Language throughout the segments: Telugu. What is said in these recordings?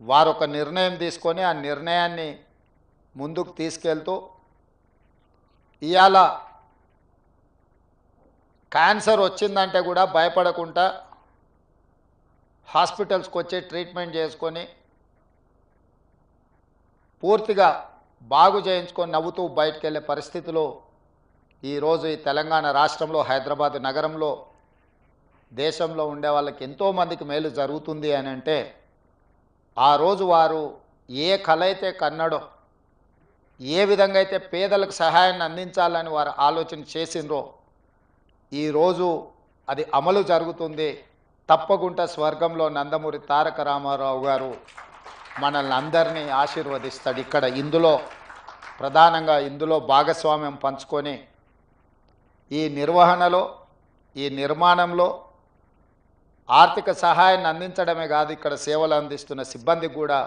వారు ఒక నిర్ణయం తీసుకొని ఆ నిర్ణయాన్ని ముందుకు తీసుకెళ్తూ ఇవాళ క్యాన్సర్ వచ్చిందంటే కూడా భయపడకుండా హాస్పిటల్స్కి వచ్చి ట్రీట్మెంట్ చేసుకొని పూర్తిగా బాగు చేయించుకొని నవ్వుతూ బయటకు వెళ్ళే పరిస్థితిలో ఈరోజు ఈ తెలంగాణ రాష్ట్రంలో హైదరాబాద్ నగరంలో దేశంలో ఉండే వాళ్ళకి ఎంతోమందికి మేలు జరుగుతుంది అని అంటే ఆ రోజు వారు ఏ కళ అయితే కన్నాడో ఏ విధంగా అయితే పేదలకు సహాయాన్ని అందించాలని వారు ఆలోచన చేసిండ్రో ఈరోజు అది అమలు జరుగుతుంది. తప్పకుండా స్వర్గంలో నందమూరి తారక రామారావు గారు మనల్ని అందరినీ ఆశీర్వదిస్తాడు. ఇక్కడ ఇందులో ప్రధానంగా ఇందులో భాగస్వామ్యం పంచుకొని ఈ నిర్వహణలో ఈ నిర్మాణంలో ఆర్థిక సహాయాన్ని అందించడమే కాదు, ఇక్కడ సేవలు అందిస్తున్న సిబ్బందికి కూడా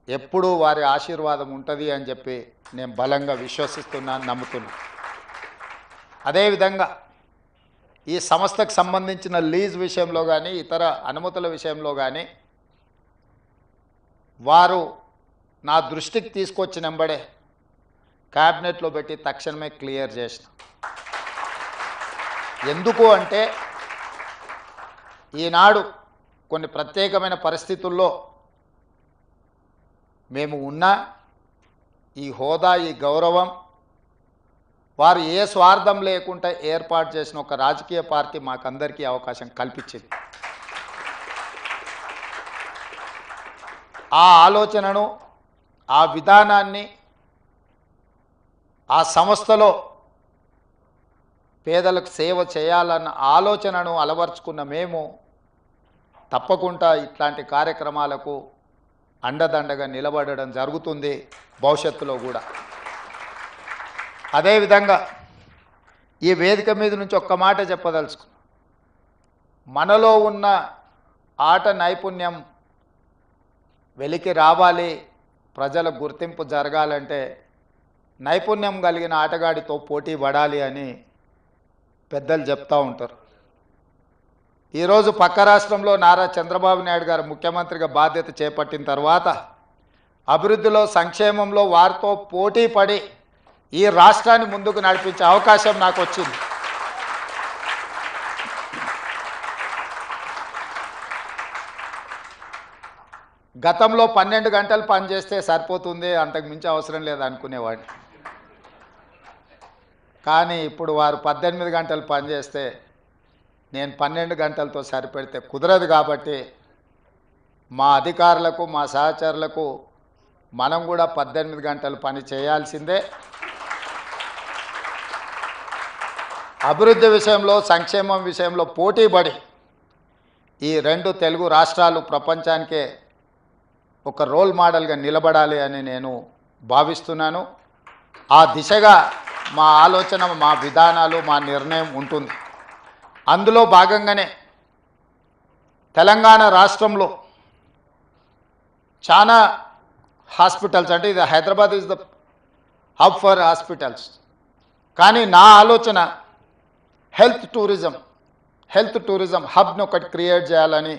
ఎప్పుడూ వారి ఆశీర్వాదం ఉంటుంది అని చెప్పి నేను బలంగా విశ్వసిస్తున్నాను, నమ్ముతున్నాను. అదేవిధంగా ఈ సంస్థకు సంబంధించిన లీజ్ విషయంలో కానీ ఇతర అనుమతుల విషయంలో కానీ వారు నా దృష్టికి తీసుకొచ్చినంబడే క్యాబినెట్లో పెట్టి తక్షణమే క్లియర్ చేసిన. ఎందుకు అంటే ఈనాడు కొన్ని ప్రత్యేకమైన పరిస్థితుల్లో మేము ఉన్న ఈ హోదా ఈ గౌరవం వారు ఏ స్వార్థం లేకుండా ఏర్పాటు చేసిన ఒక రాజకీయ పార్టీ మాకందరికీ అవకాశం కల్పించింది. ఆ ఆలోచనను ఆ విధానాన్ని ఆ సంస్థలో పేదలకు సేవ చేయాలన్న ఆలోచనను అలవర్చుకున్న మేము తప్పకుండా ఇట్లాంటి కార్యక్రమాలకు అండదండగా నిలబడడం జరుగుతుంది భవిష్యత్తులో కూడా. అదేవిధంగా ఈ వేదిక మీద నుంచి ఒక్క మాట చెప్పదలుచుకున్నాం. మనలో ఉన్న ఆట నైపుణ్యం వెలికి రావాలి, ప్రజల గుర్తింపు జరగాలంటే నైపుణ్యం కలిగిన ఆటగాడితో పోటీ పడాలి అని పెద్దలు చెప్తూ ఉంటారు. ఈరోజు పక్క రాష్ట్రంలో నారా చంద్రబాబు నాయుడు గారు ముఖ్యమంత్రిగా బాధ్యత చేపట్టిన తర్వాత అభివృద్ధిలో సంక్షేమంలో వారితో పోటీ పడి ఈ రాష్ట్రాన్ని ముందుకు నడిపించే అవకాశం నాకు వచ్చింది. గతంలో 12 గంటలు పనిచేస్తే సరిపోతుంది, అంతకు మించి అవసరం లేదు అనుకునేవాడిని. కానీ ఇప్పుడు వారు 18 గంటలు పనిచేస్తే నేను 12 గంటలతో సరిపెడితే కుదరదు. కాబట్టి మా అధికారులకు మా సహచరులకు మనం కూడా 18 గంటలు పని చేయాల్సిందే. అభివృద్ధి విషయంలో సంక్షేమం విషయంలో పోటీపడి ఈ 2 తెలుగు రాష్ట్రాలు ప్రపంచానికే ఒక రోల్ మోడల్గా నిలబడాలి అని నేను భావిస్తున్నాను. ఆ దిశగా మా ఆలోచన మా విధానాలు మా నిర్ణయం ఉంటుంది. అందులో భాగంగానే తెలంగాణ రాష్ట్రంలో చాలా హాస్పిటల్స్, అంటే ఇది Hyderabad is the hub for hospitals, కానీ నా ఆలోచన హెల్త్ టూరిజం హబ్ని ఒకటి క్రియేట్ చేయాలని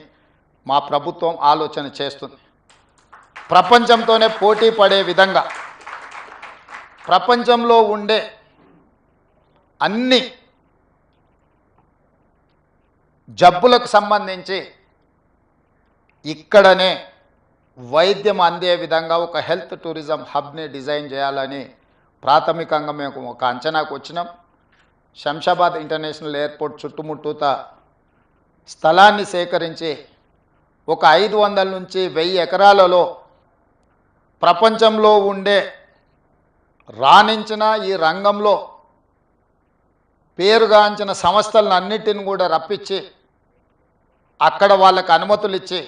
మా ప్రభుత్వం ఆలోచన చేస్తుంది. ప్రపంచంతోనే పోటీ పడే విధంగా ప్రపంచంలో ఉండే అన్ని జబ్బులకు సంబంధించి ఇక్కడనే వైద్యం అందే విధంగా ఒక హెల్త్ టూరిజం హబ్ని డిజైన్ చేయాలని ప్రాథమికంగా మేము ఒక అంచనాకు వచ్చినాం. శంషాబాద్ ఇంటర్నేషనల్ ఎయిర్పోర్ట్ చుట్టుముట్టూత స్థలాన్ని సేకరించి ఒక 500 నుంచి 1000 ఎకరాలలో ప్రపంచంలో ఉండే రాణించిన ఈ రంగంలో పేరుగాంచిన సంస్థలను అన్నిటిని కూడా రప్పించి అక్కడ వాళ్ళకు అనుమతులు ఇచ్చి